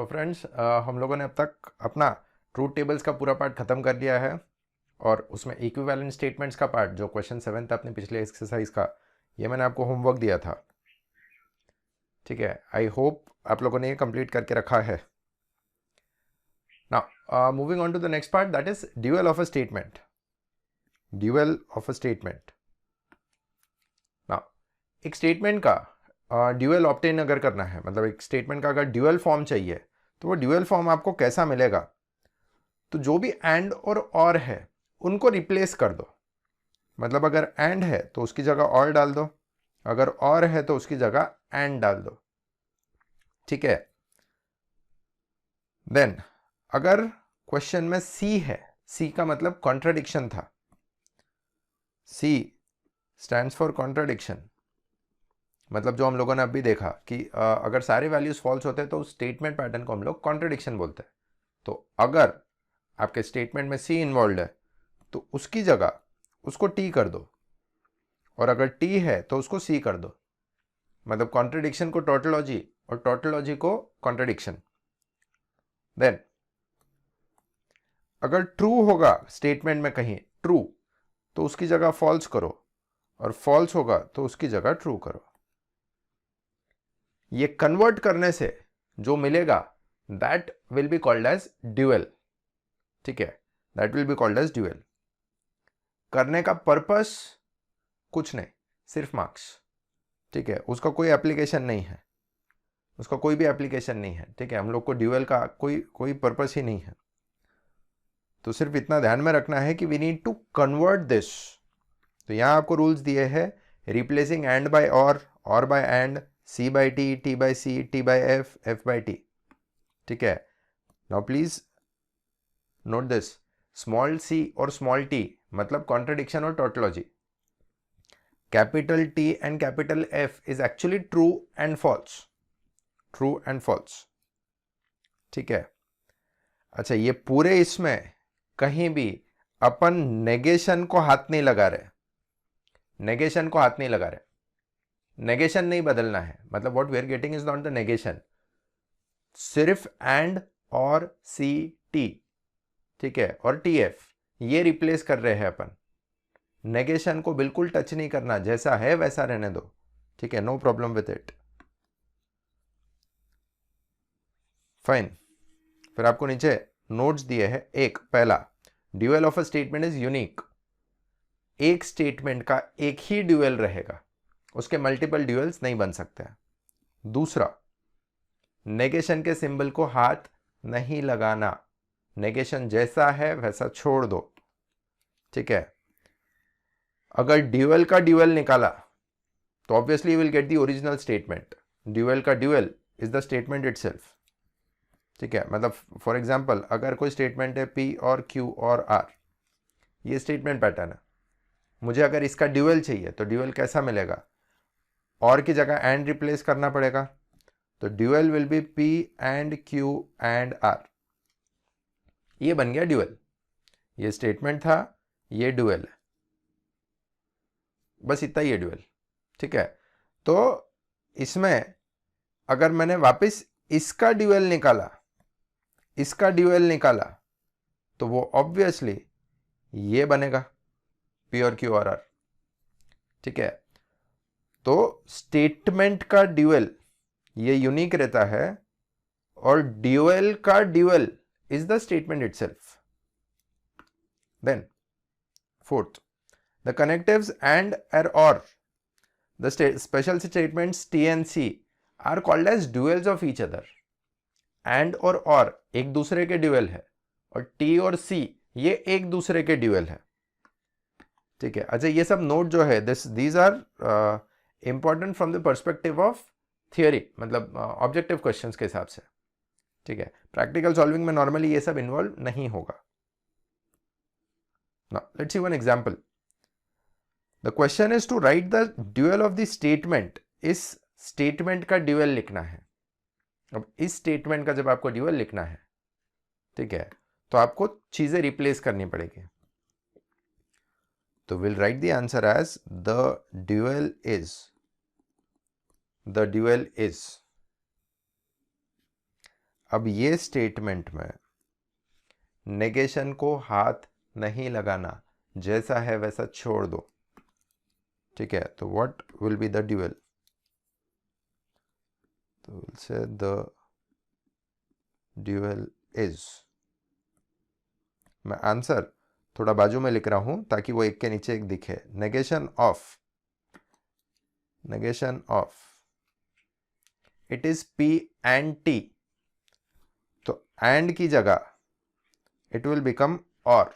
Friends, हम लोगों ने अब तक अपना ट्रूथ टेबल्स का पूरा पार्ट ख़त्म कर लिया है और उसमें इक्विवेलेंट स्टेटमेंट्स का पार्ट जो क्वेश्चन 7 था अपने पिछले एक्सरसाइज का, ये मैंने आपको होमवर्क दिया था। ठीक है, आई होप आप लोगों ने ये कंप्लीट करके रखा है। Now moving on to the next part, that is dual of a statement. Dual of a statement. Now एक स्टेटमेंट का ड्यूअल ऑब्टेन अगर करना है, मतलब एक स्टेटमेंट का अगर ड्यूअल फॉर्म चाहिए तो वो ड्यूअल फॉर्म आपको कैसा मिलेगा? तो जो भी एंड और है उनको रिप्लेस कर दो। मतलब अगर एंड है तो उसकी जगह और डाल दो, अगर और है तो उसकी जगह एंड डाल दो। ठीक है। देन अगर क्वेश्चन में सी है, सी का मतलब कॉन्ट्राडिक्शन था, सी स्टैंड्स फॉर कॉन्ट्राडिक्शन। मतलब जो हम लोगों ने अभी देखा कि अगर सारे वैल्यूज फॉल्स होते हैं तो उस स्टेटमेंट पैटर्न को हम लोग कॉन्ट्राडिक्शन बोलते हैं। तो अगर आपके स्टेटमेंट में सी इन्वॉल्व है तो उसकी जगह उसको टी कर दो, और अगर टी है तो उसको सी कर दो। मतलब कॉन्ट्रडिक्शन को टोटोलॉजी और टोटोलॉजी को कॉन्ट्रडिक्शन। देन अगर ट्रू होगा स्टेटमेंट में कहीं ट्रू, तो उसकी जगह फॉल्स करो, और फॉल्स होगा तो उसकी जगह ट्रू करो। ये कन्वर्ट करने से जो मिलेगा that will be called as dual. ठीक है, that will be called as dual. करने का पर्पस कुछ नहीं, सिर्फ मार्क्स। ठीक है, उसका कोई एप्लीकेशन नहीं है, उसका कोई भी एप्लीकेशन नहीं है। ठीक है, हम लोग को ड्यूअल का कोई पर्पस ही नहीं है। तो सिर्फ इतना ध्यान में रखना है कि we need to convert this. तो यहां आपको रूल्स दिए हैं, replacing and by or by and, C by T by C, T by F by T. ठीक है, now please note this, small C और स्मॉल टी मतलब कॉन्ट्रडिक्शन और tautology. Capital T and capital F is actually true and false, true and false. ठीक है। अच्छा, ये पूरे इसमें कहीं भी अपन नेगेशन को हाथ नहीं लगा रहे, नेगेशन को हाथ नहीं लगा रहे, नेगेशन नहीं बदलना है। मतलब what we are getting is not the negation, सिर्फ एंड और सी टी। ठीक है, और टी एफ ये रिप्लेस कर रहे हैं अपन। नेगेशन को बिल्कुल टच नहीं करना, जैसा है वैसा रहने दो। ठीक है, no problem with it. Fine. फिर आपको नीचे नोट्स दिए हैं। एक पहला, dual of a statement is unique. एक स्टेटमेंट का एक ही ड्यूअल रहेगा, उसके मल्टीपल ड्यूअल्स नहीं बन सकते हैं। दूसरा, नेगेशन के सिंबल को हाथ नहीं लगाना, नेगेशन जैसा है वैसा छोड़ दो। ठीक है, अगर ड्यूअल का ड्यूअल निकाला तो obviously you will get the original statement. Dual का dual is the statement itself. ठीक है, मतलब फॉर एग्जांपल अगर कोई स्टेटमेंट है पी और क्यू और आर, ये स्टेटमेंट पैटर्न है। मुझे अगर इसका ड्यूअल चाहिए तो ड्यूअल कैसा मिलेगा? और की जगह एंड रिप्लेस करना पड़ेगा, तो dual will be P and Q and R. ये बन गया ड्यूअल। ये स्टेटमेंट था, ये ड्यूअल है, बस इतना ही है ड्यूअल। ठीक है, तो इसमें अगर मैंने वापस इसका ड्यूअल निकाला, इसका ड्यूअल निकाला, तो वो ऑब्वियसली ये बनेगा पी और क्यू और आर। ठीक है, तो स्टेटमेंट का ड्यूअल ये यूनिक रहता है, और ड्यूअल का dual is the statement itself. Then fourth, the connectives and or the special statements T and C are called as duals of each other. And or एक दूसरे के ड्यूअल है, और टी और सी ये एक दूसरे के ड्यूअल है। ठीक है। अच्छा, ये सब नोट जो है these are important from the perspective of theory, मतलब ऑब्जेक्टिव क्वेश्चंस के हिसाब से। ठीक है, प्रैक्टिकल सॉल्विंग में नॉर्मली ये सब इन्वॉल्व नहीं होगा। Now let's see one example. The question is to write the dual of the statement. इस स्टेटमेंट का ड्यूअल लिखना है। अब इस स्टेटमेंट का जब आपको ड्यूअल लिखना है, ठीक है, तो आपको चीजें रिप्लेस करनी पड़ेगी। तो will write the answer as the dual is अब ये स्टेटमेंट में नेगेशन को हाथ नहीं लगाना, जैसा है वैसा छोड़ दो, ठीक है। तो what will be the dual? तो we'll say the dual is, मैं आंसर थोड़ा बाजू में लिख रहा हूं ताकि वो एक के नीचे एक दिखे। Negation of it is P and T, तो एंड की जगह इट विल बिकम और,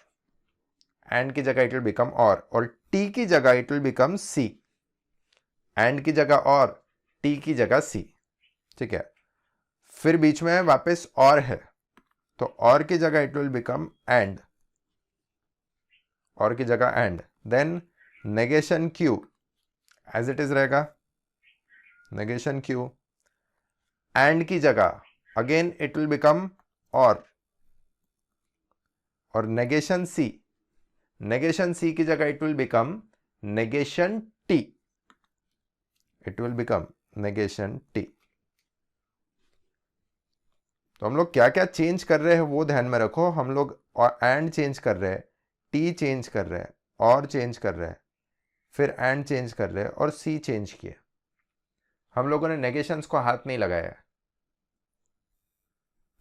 एंड की जगह इट विल बिकम और T की जगह it will become C, and की जगह और, T की जगह C, ठीक है। फिर बीच में वापस और है, तो और की जगह इट विल बिकम एंड, और की जगह and. Then negation Q as it is रहेगा, नेगेशन Q, एंड की जगह अगेन इट विल बिकम और नेगेशन C की जगह it will become negation T, it will become negation T। तो हम लोग क्या क्या चेंज कर रहे हैं वो ध्यान में रखो। हम लोग एंड चेंज कर रहे हैं, T चेंज कर रहे हैं, और चेंज कर रहे हैं, फिर एंड चेंज कर रहे हैं और C चेंज किए। हम लोगों ने नेगेशंस को हाथ नहीं लगाया है।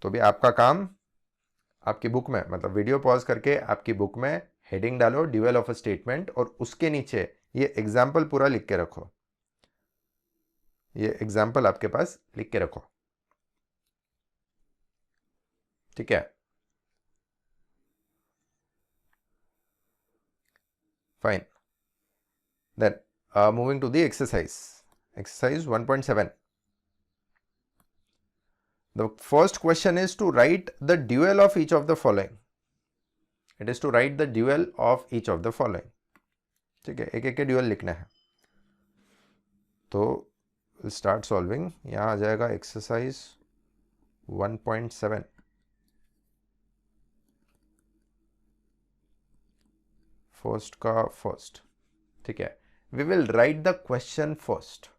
तो भी आपका काम आपकी बुक में, मतलब वीडियो पॉज करके आपकी बुक में हेडिंग डालो ड्यूअल ऑफ अ स्टेटमेंट, और उसके नीचे ये एग्जाम्पल पूरा लिख के रखो, ये एग्जाम्पल आपके पास लिख के रखो, ठीक है। Fine. Then moving to the exercise 1.7. The first question is to write the dual of each of the following. It is to write the dual of each of the following. ठीक है, एक एक के ड्यूअल लिखना है। तो start solving, यहाँ आ जाएगा एक्सरसाइज 1.7। फर्स्ट का फर्स्ट, ठीक है। We will write the question first,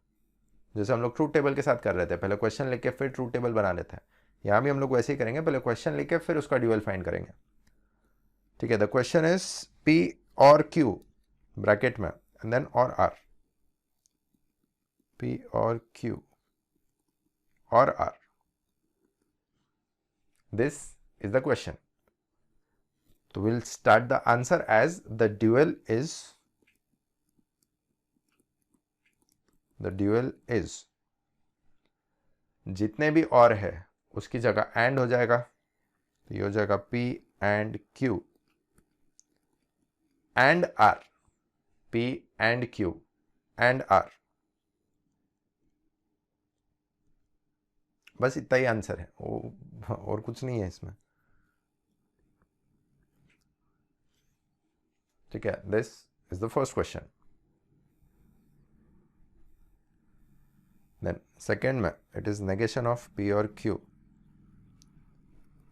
जैसे हम लोग ट्रूथ टेबल के साथ कर रहे थे, पहले क्वेश्चन लिख के फिर ट्रूथ टेबल बना लेते हैं। यहाँ भी हम लोग वैसे ही करेंगे, पहले क्वेश्चन लिख के फिर उसका ड्यूअल फाइंड करेंगे, ठीक है। द क्वेश्चन इज P और Q ब्रैकेट में, एंड देन और R, P और Q और R, this is the question. So we'll start the answer as the dual is जितने भी और है उसकी जगह एंड हो जाएगा, तो ये हो जाएगा P and Q and R, P and Q and R, बस इतना ही आंसर है, और कुछ नहीं है इसमें, ठीक है। This is the first question. Then second में it is negation of P और Q,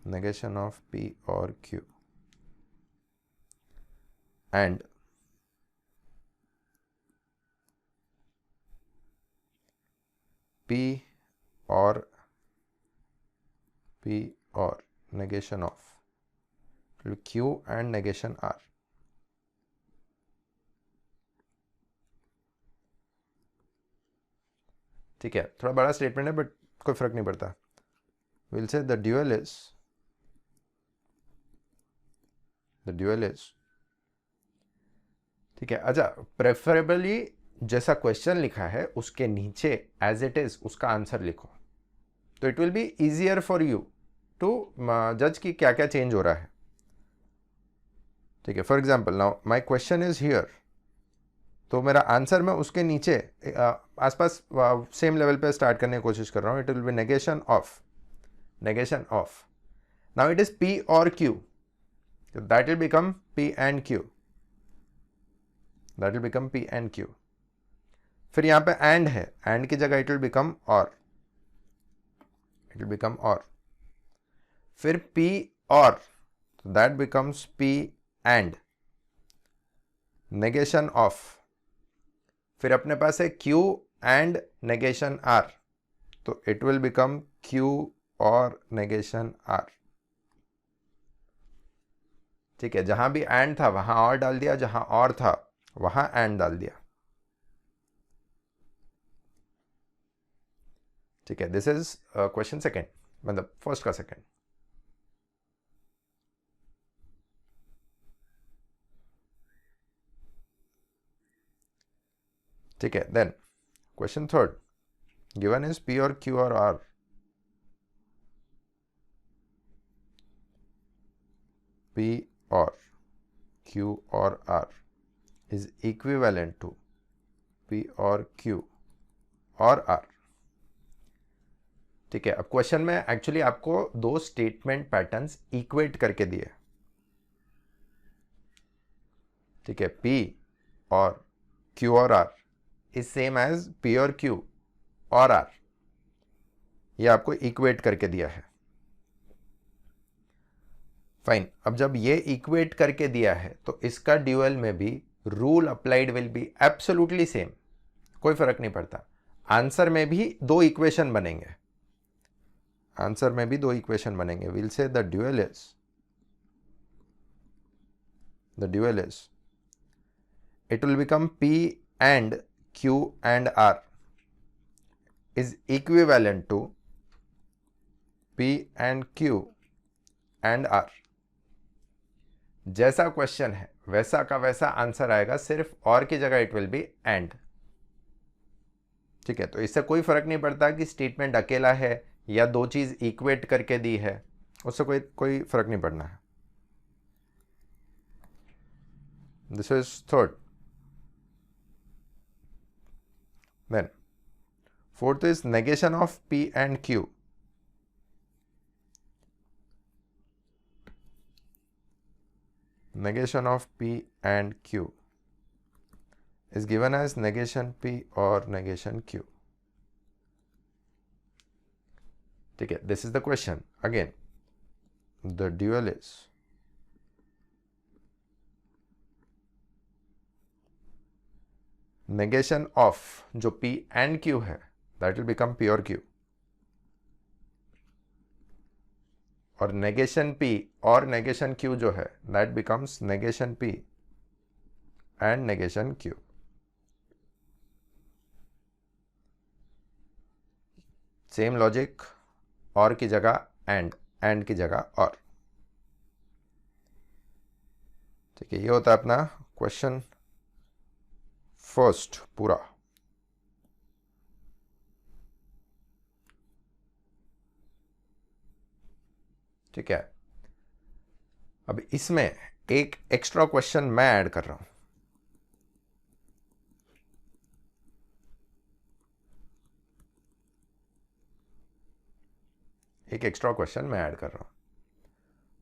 negation of P or Q and P or negation of Q and negation R, ठीक है। थोड़ा बड़ा स्टेटमेंट है बट कोई फर्क नहीं पड़ता। Will say the dual is, ठीक है। अच्छा, प्रेफरेबली जैसा क्वेश्चन लिखा है उसके नीचे एज इट इज उसका आंसर लिखो, तो it will be easier for you to जज कि क्या क्या चेंज हो रहा है, ठीक है। For example now my question is here, तो मेरा आंसर मैं उसके नीचे आसपास सेम लेवल पे स्टार्ट करने की कोशिश कर रहा हूँ। It will B negation of, now it is P और Q, that will become P and Q, फिर यहाँ पे एंड है, एंड की जगह इट विल बिकम और, फिर P और, that becomes P and negation of, फिर अपने पास है Q एंड नेगेशन R, तो इट विल बिकम Q और नेगेशन आर। ठीक है, जहां भी एंड था वहां और डाल दिया, जहां और था वहां एंड डाल दिया। ठीक है, दिस इज क्वेश्चन सेकेंड, मतलब फर्स्ट का सेकेंड। ठीक है, then question third, given is P और क्यू और R. P or Q or R is equivalent to P or Q और R। ठीक है, अब क्वेश्चन में एक्चुअली आपको दो स्टेटमेंट पैटर्न्स इक्वेट करके दिए। ठीक है, P और Q और R is same as P और Q और R, ये आपको इक्वेट करके दिया है। फाइन, अब जब ये इक्वेट करके दिया है तो इसका ड्यूअल में भी rule applied will be absolutely same, कोई फर्क नहीं पड़ता। आंसर में भी दो इक्वेशन बनेंगे, आंसर में भी दो इक्वेशन बनेंगे। Will say the dual is it will become P and Q and R is equivalent to P and Q and R। जैसा क्वेश्चन है वैसा का वैसा आंसर आएगा, सिर्फ और की जगह इट विल बी एंड। ठीक है, तो इससे कोई फर्क नहीं पड़ता कि स्टेटमेंट अकेला है या दो चीज इक्वेट करके दी है, उससे कोई फर्क नहीं पड़ना है। This is third. Then fourth is negation of P and Q। Negation of P and Q is given as negation P or negation Q। ठीक है, this is the question again, the dual is negation of जो P and Q है that will become P और Q, और negation P और negation Q जो है that becomes negation P and negation Q। Same logic, और की जगह एंड की जगह और। ठीक है, ये होता है अपना क्वेश्चन फर्स्ट पूरा। ठीक है, अब इसमें एक एक्स्ट्रा क्वेश्चन मैं ऐड कर रहा हूं। एक एक्स्ट्रा क्वेश्चन मैं ऐड कर रहा हूं।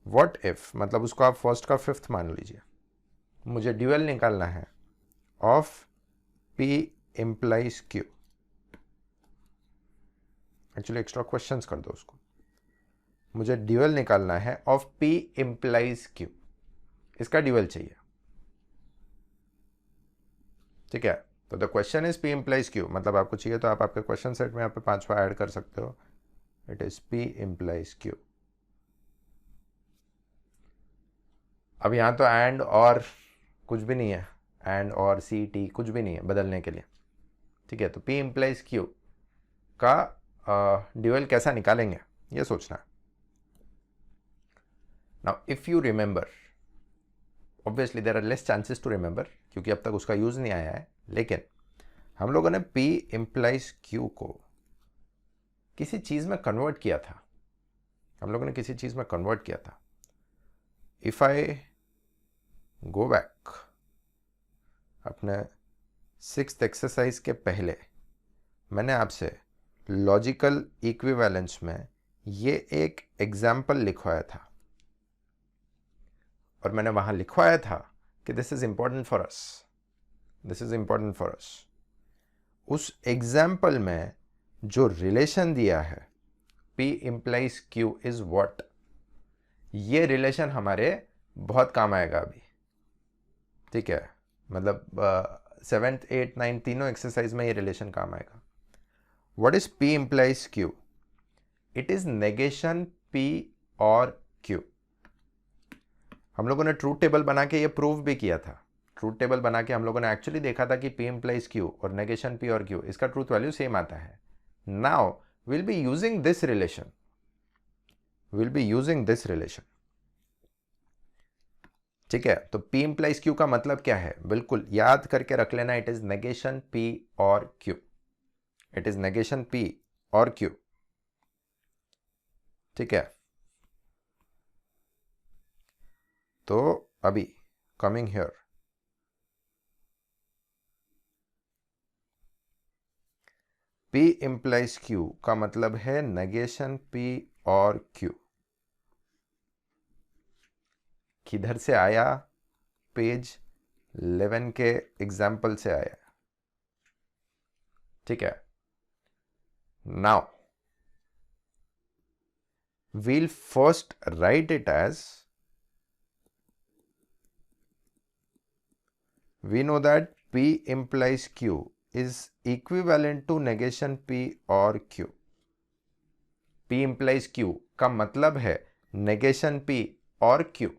व्हाट इफ, मतलब उसको आप फर्स्ट का फिफ्थ मान लीजिए, मुझे ड्यूअल निकालना है of P implies Q। Actually extra questions कर दो उसको। मुझे ड्यूअल निकालना है ऑफ P implies Q, इसका ड्यूअल चाहिए। ठीक है, तो the question is P implies Q, मतलब आपको चाहिए तो आप आपके क्वेश्चन सेट में यहाँ पे पांचवा ऐड कर सकते हो। It is P implies Q। अब यहाँ तो एंड और कुछ भी नहीं है, एंड और सी टी कुछ भी नहीं है बदलने के लिए। ठीक है, तो P implies Q का ड्यूअल कैसा निकालेंगे ये सोचना। Now if you remember, obviously there are less chances to remember क्योंकि अब तक उसका यूज नहीं आया है, लेकिन हम लोगों ने P implies Q को किसी चीज में कन्वर्ट किया था, हम लोगों ने किसी चीज में कन्वर्ट किया था। इफ आई गो बैक अपने 6th एक्सरसाइज के पहले, मैंने आपसे लॉजिकल इक्विवेलेंस में ये एक एग्जाम्पल लिखवाया था, और मैंने वहां लिखवाया था कि this is important for us, this is important for us. उस एग्जाम्पल में जो रिलेशन दिया है P implies Q is what, ये रिलेशन हमारे बहुत काम आएगा अभी। ठीक है, मतलब 7th 8th 9th तीनों एक्सरसाइज में ये रिलेशन काम आएगा। What is P implies Q? It is negation P और Q। हम लोगों ने ट्रूथ टेबल बना के ये प्रूव भी किया था। ट्रूथ टेबल बना के हम लोगों ने एक्चुअली देखा था कि P implies Q और नेगेशन P और Q, इसका ट्रूथ वैल्यू सेम आता है। Now will be using this relation, ठीक है। तो P implies Q का मतलब क्या है, बिल्कुल याद करके रख लेना, इट इज नेगेशन P और Q, it is negation P और Q, ठीक है। तो अभी coming here, P implies Q का मतलब है नेगेशन P और Q। किधर से आया, पेज 11 के एग्जाम्पल से आया, ठीक है। Now we'll first write it as, we know that P implies Q is equivalent to negation P और Q। P implies Q का मतलब है negation P और Q।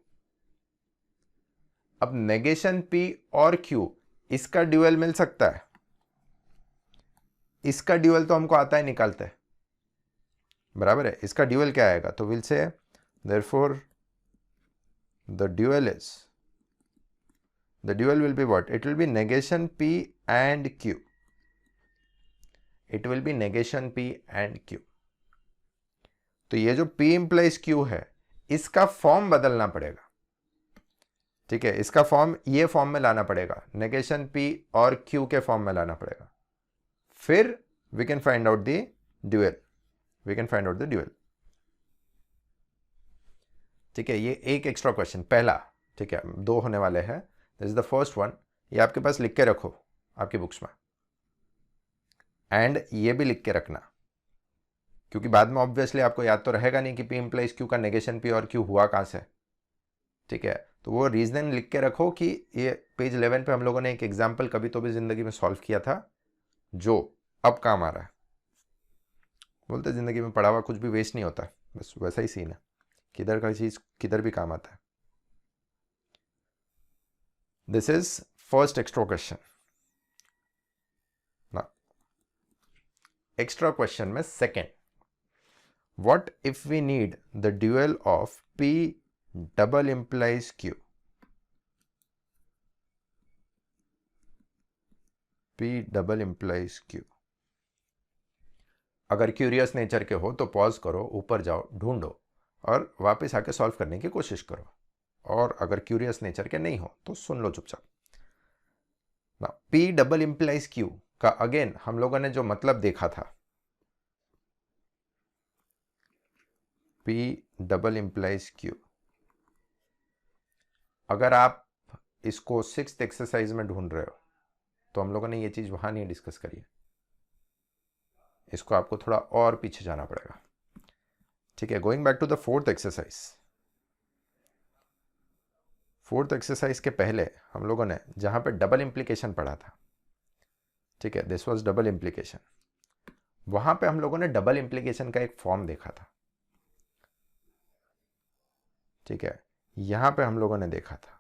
अब negation P और Q, इसका ड्यूअल मिल सकता है, इसका ड्यूअल तो हमको आता है, निकालते हैं, बराबर है। इसका ड्यूअल क्या आएगा, तो विल से therefore the dual will be what, it will be negation P and Q, it will be negation P and Q। तो ये जो P implies Q है, इसका फॉर्म बदलना पड़ेगा, ठीक है। इसका फॉर्म ये फॉर्म में लाना पड़ेगा, नेगेशन P और Q के फॉर्म में लाना पड़ेगा, फिर we can find out the dual, ठीक है। ये एक एक्स्ट्रा क्वेश्चन पहला, ठीक है, 2 होने वाले हैं। This is the first one, ये आपके पास लिख के रखो आपकी बुक्स में, एंड ये भी लिख के रखना, क्योंकि बाद में ऑब्वियसली आपको याद तो रहेगा नहीं कि P implies Q का नेगेशन P और Q हुआ कहाँ से, ठीक है। तो वो रीजन लिख के रखो कि ये पेज 11 पे हम लोगों ने एक एग्जाम्पल कभी तो भी जिंदगी में सॉल्व किया था, जो अब काम आ रहा है। बोलते जिंदगी में पढ़ा हुआ कुछ भी वेस्ट नहीं होता, बस वैसा ही सीन है, किधर का चीज किधर भी काम आता है। This is first extra question. ना एक्स्ट्रा क्वेश्चन में second, what if we need the dual of P double implies Q, P double implies Q। अगर क्यूरियस नेचर के हो तो पॉज करो, ऊपर जाओ, ढूंढो और वापस आके सॉल्व करने की कोशिश करो, और अगर क्यूरियस नेचर के नहीं हो तो सुन लो चुपचाप ना। P डबल इंप्लाइज Q का अगेन हम लोगों ने जो मतलब देखा था, P डबल इंप्लाइज Q, अगर आप इसको 6th एक्सरसाइज में ढूंढ रहे हो तो हम लोगों ने ये चीज वहां नहीं डिस्कस करी है, इसको आपको थोड़ा और पीछे जाना पड़ेगा, ठीक है। Going back to the 4th exercise, 4th exercise के पहले हम लोगों ने जहां पे डबल इंप्लीकेशन पढ़ा था, ठीक है, दिस वाज डबल इंप्लीकेशन, वहां पे हम लोगों ने डबल इंप्लीकेशन का एक फॉर्म देखा था, ठीक है। यहां पे हम लोगों ने देखा था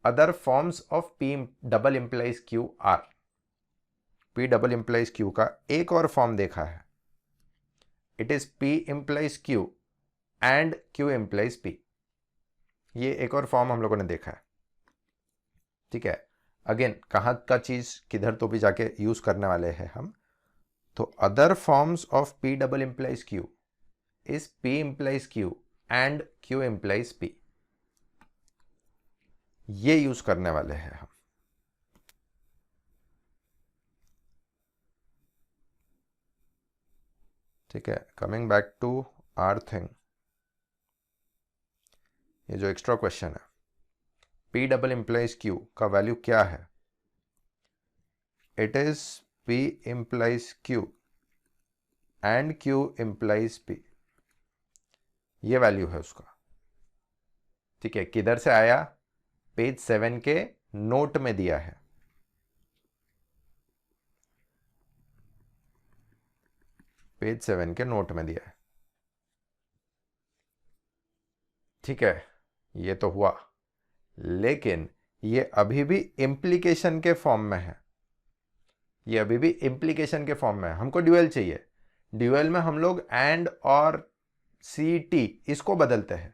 other forms of P double implies Q are, P double implies Q का एक और फॉर्म देखा है, it is P implies Q and Q implies P। ये एक और फॉर्म हम लोगों ने देखा है, ठीक है। अगेन कहाँ का चीज किधर तो भी जाके यूज करने वाले हैं हम, तो other forms of P double implies Q is P implies Q and Q implies P, ये यूज करने वाले हैं हम, ठीक है। Coming back to our thing, ये जो एक्स्ट्रा क्वेश्चन है, P डबल इंप्लाइज Q का वैल्यू क्या है, it is P implies Q and Q implies P, ये वैल्यू है उसका, ठीक है। किधर से आया, पेज 7 के नोट में दिया है, पेज 7 के नोट में दिया है। ठीक है, ये तो हुआ, लेकिन ये अभी भी इम्प्लीकेशन के फॉर्म में है। ये अभी भी इम्प्लीकेशन के फॉर्म में है। हमको ड्यूअल चाहिए। ड्यूअल में हम लोग एंड और सी टी इसको बदलते हैं।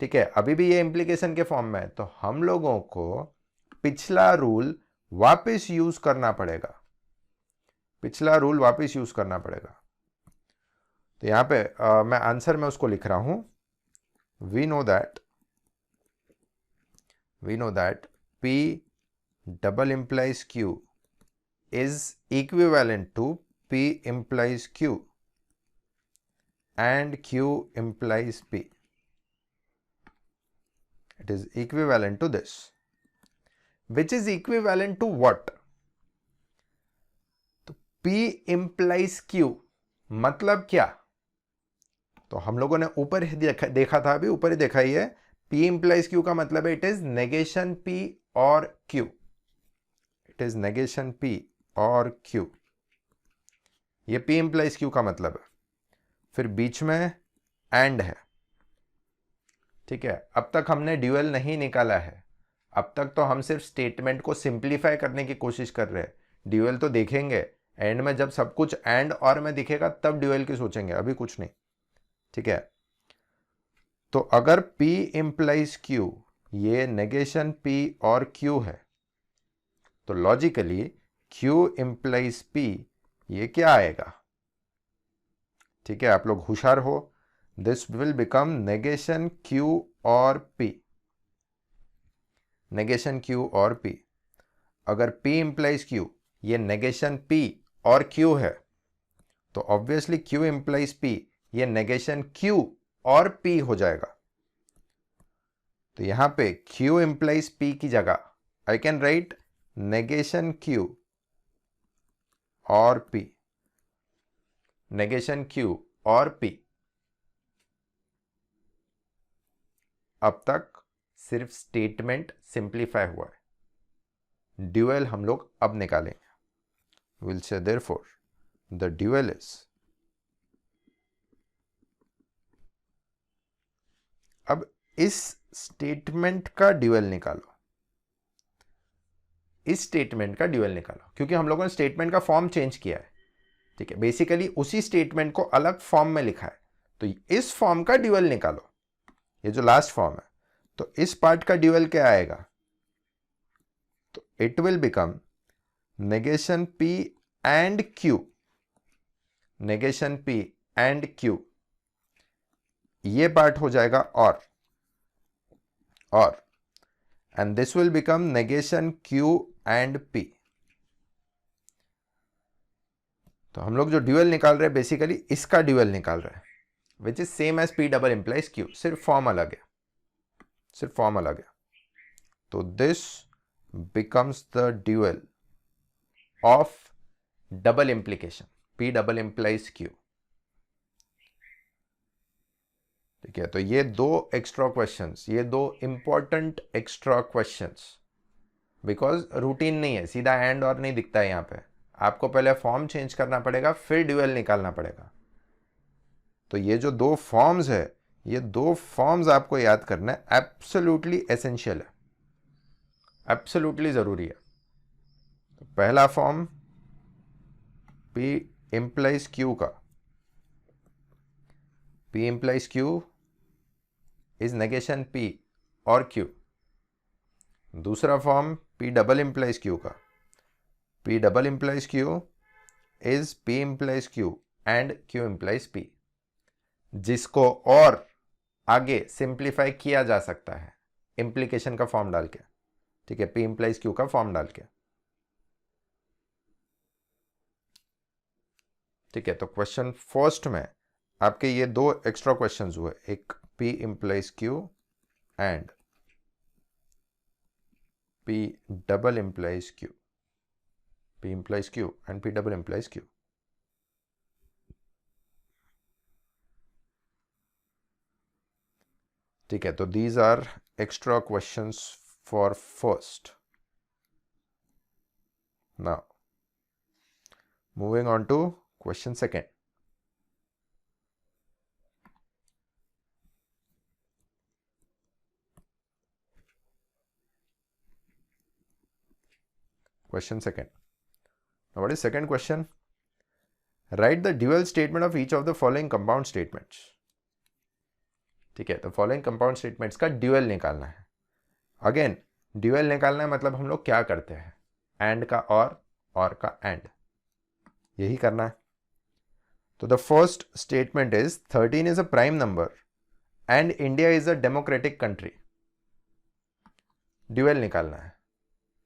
ठीक है, अभी भी ये इम्प्लीकेशन के फॉर्म में है, तो हम लोगों को पिछला रूल वापस यूज करना पड़ेगा। पिछला रूल वापस यूज करना पड़ेगा। तो यहां पे मैं आंसर में उसको लिख रहा हूं। We know that P double implies Q is equivalent to P implies Q and Q implies P. It is equivalent to this. Which is equivalent to what? तो P implies Q मतलब क्या? तो हम लोगों ने ऊपर ही देखा था, अभी ऊपर ही देखा ही है। P implies Q का मतलब है इट इज नेगेशन P और Q। It is negation P और Q। ये P implies Q का मतलब है। फिर बीच में एंड है। ठीक है, अब तक हमने ड्यूअल नहीं निकाला है। अब तक तो हम सिर्फ स्टेटमेंट को सिंप्लीफाई करने की कोशिश कर रहे हैं। ड्यूअल तो देखेंगे एंड में, जब सब कुछ एंड और में दिखेगा तब ड्यूअल की सोचेंगे, अभी कुछ नहीं। ठीक है, तो अगर P implies Q ये नेगेशन P और Q है, तो लॉजिकली Q implies P ये क्या आएगा? ठीक है, आप लोग होशियार हो। This will become negation Q और P। नेगेशन Q और P। अगर P implies Q ये नेगेशन P और Q है, तो ऑब्वियसली Q implies P ये नेगेशन Q और P हो जाएगा। तो यहां पे Q implies P की जगह I can write negation Q और P। नेगेशन Q और P। अब तक सिर्फ स्टेटमेंट सिंप्लीफाई हुआ है। ड्यूअल हम लोग अब निकालेंगे। Will say therefore the dual is, अब इस स्टेटमेंट का ड्यूअल निकालो। इस स्टेटमेंट का ड्यूअल निकालो, क्योंकि हम लोगों ने स्टेटमेंट का फॉर्म चेंज किया है। ठीक है, बेसिकली उसी स्टेटमेंट को अलग फॉर्म में लिखा है, तो इस फॉर्म का ड्यूअल निकालो। ये जो लास्ट फॉर्म है, तो इस पार्ट का ड्यूअल क्या आएगा? तो it will become negation P and Q। Negation P and Q ये पार्ट हो जाएगा और and this will become negation Q and P। तो हम लोग जो ड्यूअल निकाल रहे हैं बेसिकली इसका ड्यूअल निकाल रहे हैं, which is same as P double implies Q, सिर्फ फॉर्म अलग है। सिर्फ फॉर्म अलग है। तो this becomes the dual of double implication P double implies Q। ठीक है, तो ये दो एक्स्ट्रा क्वेश्चंस, ये दो important extra questions, because routine नहीं है, सीधा एंड और नहीं दिखता है यहाँ पे। आपको पहले फॉर्म चेंज करना पड़ेगा, फिर ड्यूअल निकालना पड़ेगा। तो ये जो दो फॉर्म्स है, ये दो फॉर्म्स आपको याद करना है, एब्सोल्युटली एसेंशियल है, एब्सोल्युटली जरूरी है। तो पहला फॉर्म P implies Q का, P implies Q is negation P और Q। दूसरा form P double implies Q का, P double implies Q is P implies Q and Q implies P, जिसको और आगे सिंप्लीफाई किया जा सकता है इंप्लीकेशन का फॉर्म डाल के। ठीक है, P implies Q का फॉर्म डाल के। ठीक है, तो क्वेश्चन फर्स्ट में आपके ये दो एक्स्ट्रा क्वेश्चंस हुए, एक P implies Q and P double implies Q। P implies Q and P double implies Q। ठीक है, तो these are extra questions for first। Now moving on to question second, question second. Now what is second question? Write the dual statement of each of the following compound statements. ठीक है, तो following compound statements का dual निकालना है. Again dual निकालना है मतलब हम लोग क्या करते हैं, and का और का and, यही करना है. तो the first statement is 13 is a prime number and India is a democratic country. dual निकालना है.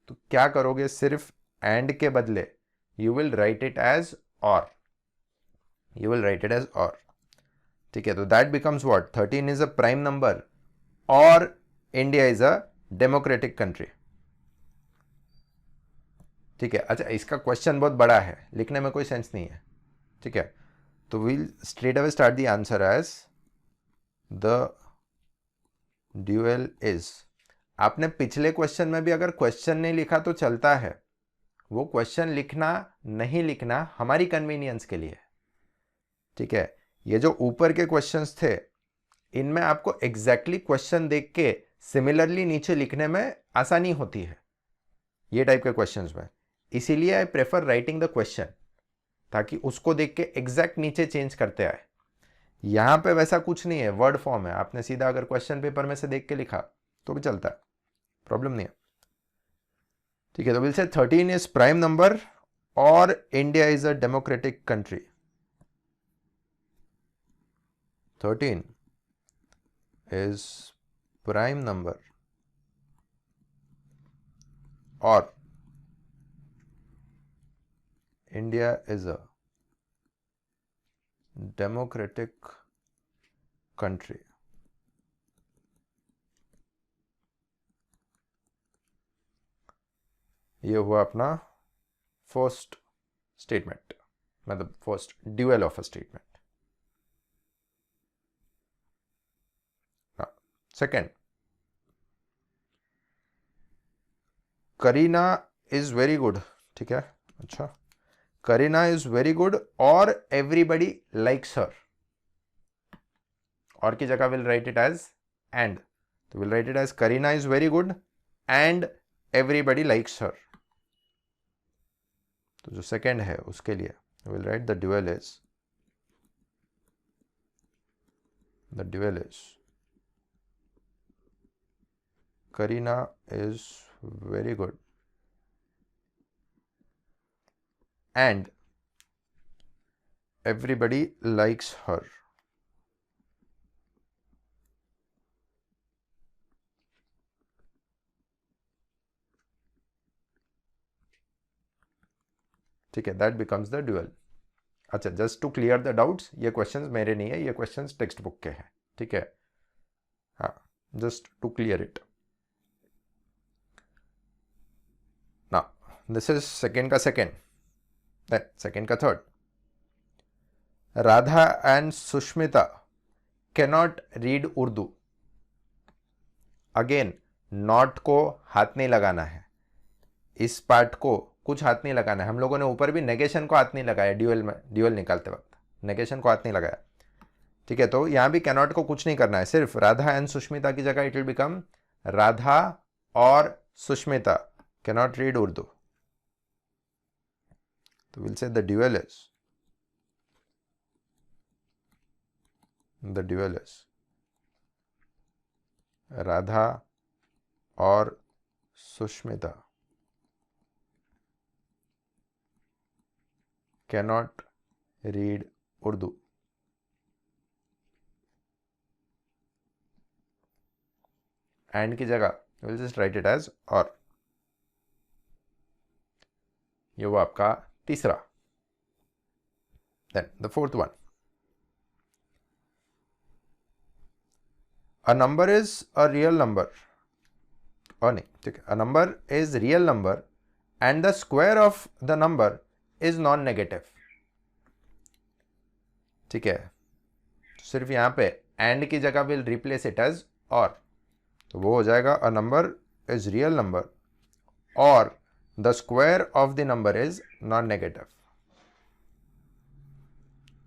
तो क्या करोगे, सिर्फ एंड के बदले you will write it as or, you will write it as or. ठीक है, तो that becomes what, 13 is a prime number or India is a democratic country. ठीक है, अच्छा इसका क्वेश्चन बहुत बड़ा है, लिखने में कोई सेंस नहीं है. ठीक है, तो we'll straight away start the answer as the dual is. आपने पिछले क्वेश्चन में भी अगर क्वेश्चन नहीं लिखा तो चलता है, वो क्वेश्चन लिखना नहीं लिखना हमारी कन्वीनियंस के लिए. ठीक है, ये जो ऊपर के क्वेश्चंस थे इनमें आपको एग्जैक्टली क्वेश्चन देख के सिमिलरली नीचे लिखने में आसानी होती है, ये टाइप के क्वेश्चंस में. इसीलिए I prefer writing the question, ताकि उसको देख के एग्जैक्ट नीचे चेंज करते आए. यहां पे वैसा कुछ नहीं है, वर्ड फॉर्म है. आपने सीधा अगर क्वेश्चन पेपर में से देख के लिखा तो भी चलता है, प्रॉब्लम नहीं है. ठीक है, तो we'll say 13 is prime number or India is a democratic country. 13 is prime number or India is a democratic country. ये हुआ अपना फर्स्ट स्टेटमेंट, मतलब first dual of a statement. Second, Kareena is very good. ठीक है, अच्छा, Kareena is very good or everybody likes her. Or की जगह we'll write it as and, तो will write it as Kareena is very good and everybody likes हर. तो जो second है उसके लिए we'll write the dual is Kareena is very good and everybody likes her. ठीक है, दैट बिकम्स द ड्यूएल. अच्छा, just to clear the doubts, ये questions मेरे नहीं है, ये क्वेश्चंस टेक्स्ट बुक के हैं. ठीक है, हाँ, जस्ट टू क्लियर इट. ना दिस इज सेकेंड का सेकेंड, सेकेंड का third. Radha and Sushmita cannot read Urdu. Again not को हाथ नहीं लगाना है, इस पार्ट को कुछ हाथ नहीं लगाना है. हम लोगों ने ऊपर भी नेगेशन को हाथ नहीं लगाया, ड्यूएल में ड्यूएल निकालते वक्त नेगेशन को हाथ नहीं लगाया. ठीक है, तो यहां भी कैनॉट को कुछ नहीं करना है, सिर्फ राधा एंड सुष्मिता की जगह इट विल बिकम राधा और सुष्मिता कैनॉट रीड उर्दू. तो we'll say the dual is Radha और Sushmita cannot read Urdu. And की जगह we'll just write it as और. ये वो आपका तीसरा. Then the fourth one. A number is a real number. और नहीं, ठीक है, a number is real number and the square of the number is non negative. ठीक है, सिर्फ यहां पे एंड की जगह विल रिप्लेस इट एज और, तो वो हो जाएगा a number is real number और the square of the number is non negative.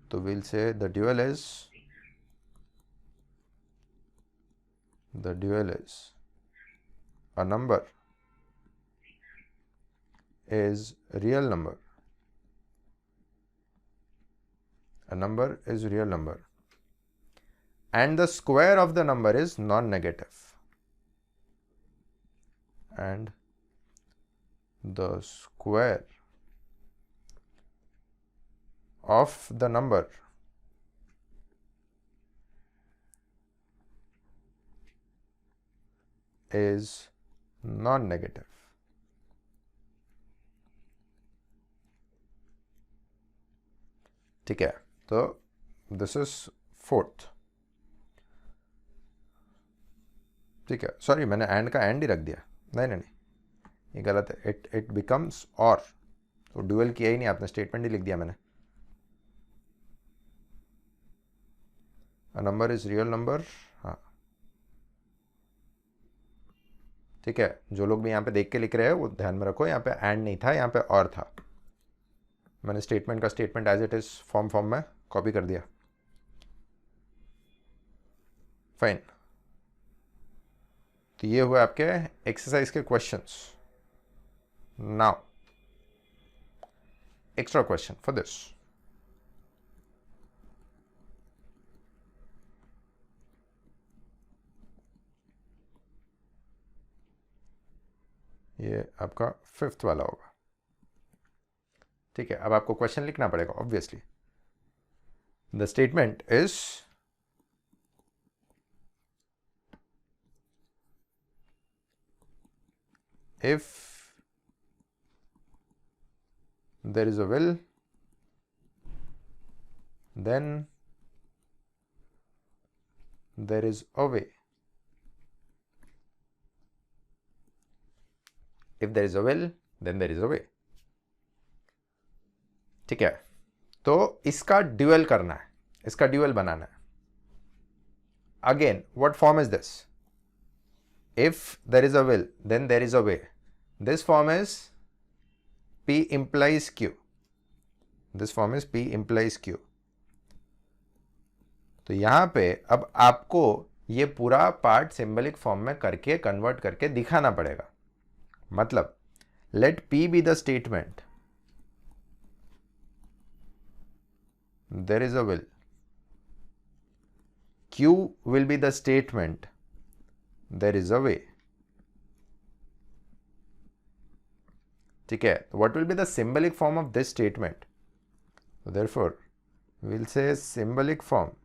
तो we'll say the dual is a number is real number. A number is real number and the square of the number is non-negative, and the square of the number is non-negative. ठीक है, तो this is fourth. ठीक है, sorry मैंने and का and he रख दिया. नहीं, ये गलत है. इट बिकम्स और. तो ड्यूअल किया ही नहीं आपने, स्टेटमेंट ही लिख दिया मैंने. अ नंबर इज रियल नंबर. हाँ ठीक है, जो लोग भी यहाँ पे देख के लिख रहे हैं वो ध्यान में रखो, यहाँ पे एंड नहीं था, यहाँ पे और था. मैंने स्टेटमेंट का statement as it is form में कॉपी कर दिया. फाइन. तो ये हुए आपके एक्सरसाइज के questions. Now extra question for this. ये आपका फिफ्थ वाला होगा. ठीक है, अब आपको क्वेश्चन लिखना पड़ेगा obviously. The statement is if there is a will, then there is a way. If there is a will, then there is a way. ठीक है, तो इसका ड्यूअल करना है, इसका ड्यूअल बनाना है. Again what form is this? If there is a will, then there is a way. This form is P implies Q. This form is P implies Q. तो यहां पे अब आपको ये पूरा पार्ट सिंबलिक फॉर्म में करके कन्वर्ट करके दिखाना पड़ेगा. मतलब let P be the statement. There is a will. Q will be the statement. There is a way. ठीक है, what will be the symbolic form of this statement? So therefore, we will say symbolic form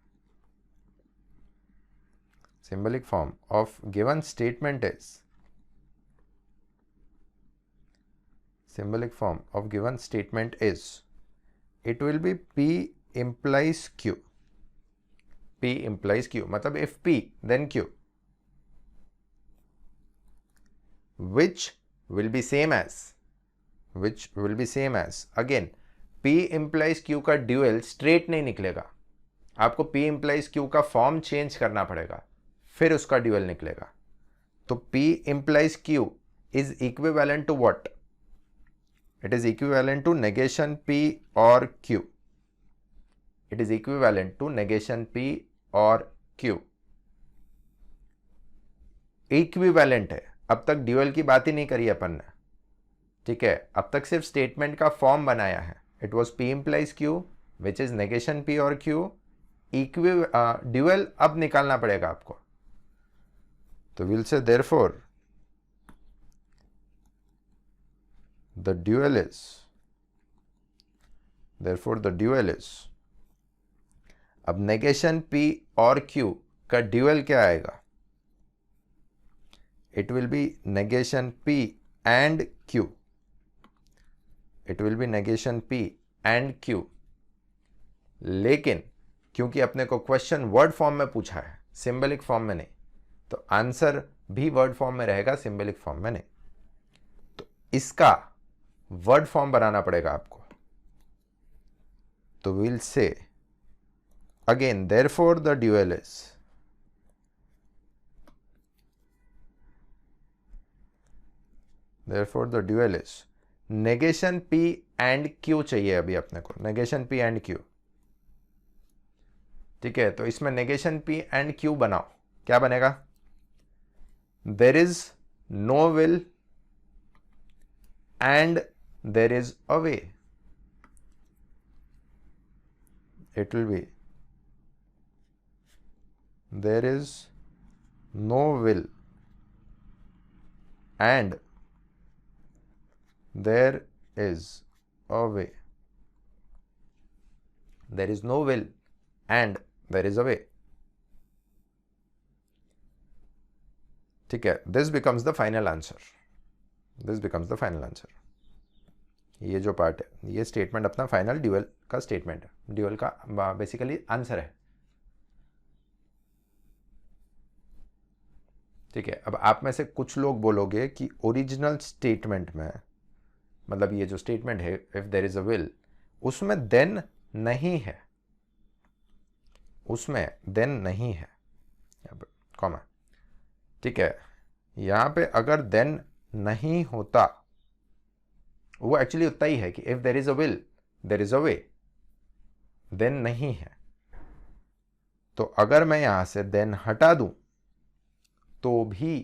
of given statement is it will be P implies Q. P implies Q मतलब if P then Q, which will be same as again P implies Q का dual straight नहीं निकलेगा. आपको P implies Q का form change करना पड़ेगा, फिर उसका ड्यूअल निकलेगा. तो P implies Q is equivalent to what? It is equivalent to negation P or Q. It is equivalent to negation P or Q. Equivalent है. अब तक ड्यूअल की बात ही नहीं करी अपन ने. ठीक है, अब तक सिर्फ स्टेटमेंट का फॉर्म बनाया है. It was P implies Q which is negation P और Q. ड्यूअल अब निकालना पड़ेगा आपको. तो विल से देयरफॉर the dual is अब नेगेशन P और Q का ड्यूअल क्या आएगा? It will be negation P and Q. लेकिन क्योंकि अपने को क्वेश्चन वर्ड फॉर्म में पूछा है, सिंबलिक फॉर्म में नहीं, तो आंसर भी वर्ड फॉर्म में रहेगा, सिंबलिक फॉर्म में नहीं. तो इसका वर्ड फॉर्म बनाना पड़ेगा आपको. तो विल से again therefore the dual is negation P and Q चाहिए अभी अपने को. Negation P and Q. ठीक है, तो इसमें नेगेशन P एंड Q बनाओ, क्या बनेगा? There is no will and there is a way. It will be there is no will and there is a way. There is no will and there is a way. ठीक है, this becomes the final answer. This becomes the final answer. ये जो part है, ये statement अपना final dual का statement है, dual का बेसिकली आंसर है. ठीक है, अब आप में से कुछ लोग बोलोगे कि ओरिजिनल स्टेटमेंट में, मतलब ये जो स्टेटमेंट है if there is a will, उसमें देन नहीं है, उसमें देन नहीं है, कॉमा. ठीक है, यहाँ पे अगर देन नहीं होता, वो एक्चुअली उतना ही है कि if there is a will there is a way, then नहीं है. तो अगर मैं यहां से देन हटा दूं तो भी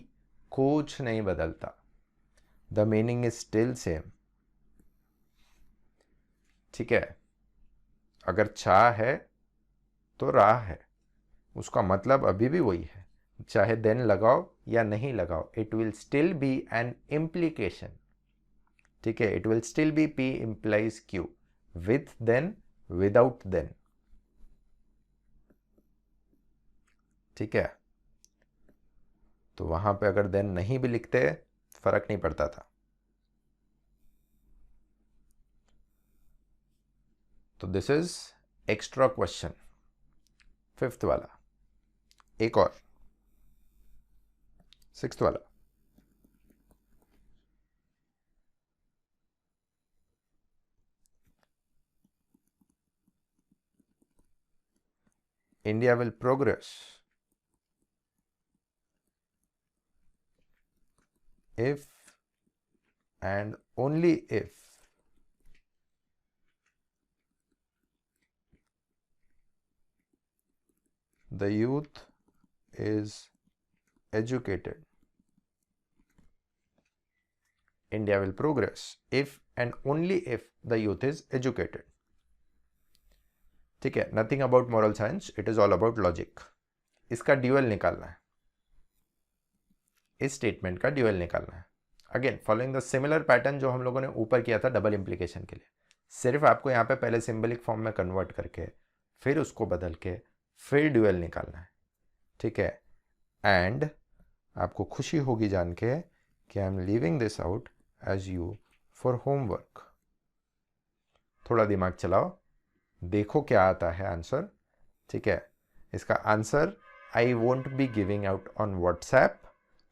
कुछ नहीं बदलता, the meaning is still same. ठीक है, अगर चाह है तो राह है, उसका मतलब अभी भी वही है, चाहे देन लगाओ या नहीं लगाओ, it will still be an implication. ठीक है, it will still be P implies Q, with then without then. ठीक है, तो वहां पे अगर देन नहीं भी लिखते फर्क नहीं पड़ता था. तो this is extra question, fifth वाला. एक और, सिक्स्थ वाला. India will progress if and only if the youth is educated. India will progress if and only if the youth is educated. ठीक है, nothing about moral science, it is all about logic. इसका dual निकालना है, इस statement का dual निकालना है. Again following the similar pattern जो हम लोगों ने ऊपर किया था डबल इंप्लीकेशन के लिए, सिर्फ आपको यहाँ पे पहले सिंबलिक फॉर्म में कन्वर्ट करके फिर उसको बदल के फिर ड्यूअल निकालना है. ठीक है, एंड आपको खुशी होगी जान के कि I am leaving this out as you for homework. थोड़ा दिमाग चलाओ, देखो क्या आता है आंसर. ठीक है, इसका answer I won't be giving out on WhatsApp,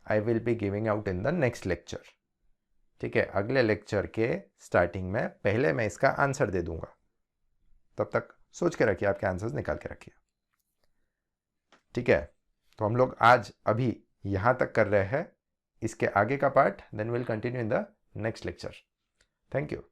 I will be giving out in the next lecture. ठीक है, अगले लेक्चर के स्टार्टिंग में पहले मैं इसका आंसर दे दूंगा. तब तक सोच के रखिए, आपके आंसर्स निकाल के रखिए. ठीक है, तो हम लोग आज अभी यहां तक कर रहे हैं. इसके आगे का part then will continue in the next lecture. Thank you.